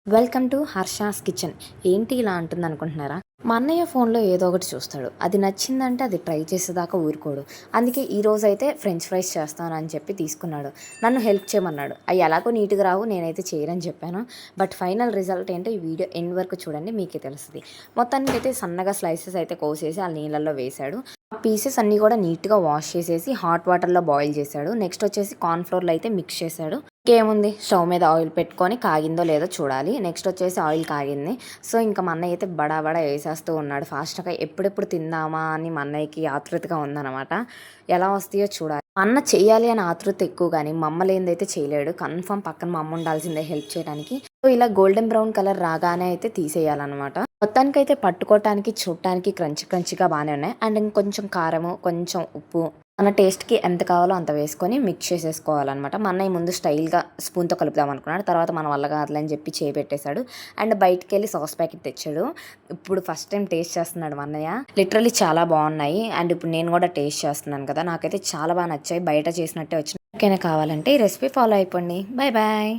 Welcome to Harsha's kitchen. ఏంటి ఇలా అంటుంది అనుకుంటున్నారా? మా అన్నయ్య ఫోన్లో ఏదో ఒకటి చూస్తాడు, అది నచ్చిందంటే అది ట్రై చేసేదాకా ఊరుకోడు. అందుకే ఈ రోజు అయితే ఫ్రెంచ్ ఫ్రైస్ చేస్తాను అని చెప్పి తీసుకున్నాడు. నన్ను హెల్ప్ చేయమన్నాడు. అవి ఎలాగో నీట్గా రావు, నేనైతే చేయనని చెప్పాను. బట్ ఫైనల్ రిజల్ట్ ఏంటో ఈ వీడియో ఎండ్ వరకు చూడండి, మీకే తెలుస్తుంది. మొత్తానికి అయితే సన్నగా స్లైసెస్ అయితే కోసేసి ఆ నీళ్ళల్లో వేశాడు. ఆ పీసెస్ అన్నీ కూడా నీట్గా వాష్ చేసేసి హాట్ వాటర్లో బాయిల్ చేశాడు. నెక్స్ట్ వచ్చేసి కార్న్ఫ్లోర్లో అయితే మిక్స్ చేశాడు. ఇంకేముంది, స్టవ్ మీద ఆయిల్ పెట్టుకొని కాగిందో లేదో చూడాలి. నెక్స్ట్ వచ్చేసి ఆయిల్ కాగింది. సో ఇంకా మా అన్నయ్య అయితే బడా వేసేస్తూ ఉన్నాడు ఫాస్ట్గా. ఎప్పుడెప్పుడు తిందామా అని మా అన్నయ్యకి ఆతృతగా ఉందన్నమాట. ఎలా వస్తాయో చూడాలి. మా అన్న చెయ్యాలి అని ఆతృత ఎక్కువ, కానీ మా అమ్మ లేనిదైతే చేయలేడు. కన్ఫర్మ్ పక్కన మా అమ్మ ఉండాల్సిందే హెల్ప్ చేయడానికి. సో ఇలా గోల్డెన్ బ్రౌన్ కలర్ రాగానే అయితే తీసేయాలన్నమాట. మొత్తానికైతే పట్టుకోవటానికి చూడటానికి క్రంచిగా బాగానే ఉన్నాయి. అండ్ ఇంకొంచెం కారము, కొంచెం ఉప్పు, మన టేస్ట్కి ఎంత కావాలో అంత వేసుకొని మిక్స్ చేసేసుకోవాలన్నమాట. మా అన్నయ్య ముందు స్టైల్గా స్పూన్తో కలుపుదాం అనుకున్నాడు. తర్వాత మన వల్ల కాదులని చెప్పి చేపెట్టేశాడు. అండ్ బయటికి వెళ్ళి సాస్ ప్యాకెట్ తెచ్చాడు. ఇప్పుడు ఫస్ట్ టైం టేస్ట్ చేస్తున్నాడు మా అన్నయ్య. లిటరల్లీ చాలా బాగున్నాయి. అండ్ ఇప్పుడు నేను కూడా టేస్ట్ చేస్తున్నాను కదా, నాకైతే చాలా బాగా నచ్చాయి. బయట చేసినట్టే వచ్చినాయి. ఓకేనా, కావాలంటే ఈ రెసిపీ ఫాలో అయిపోండి. Bye bye.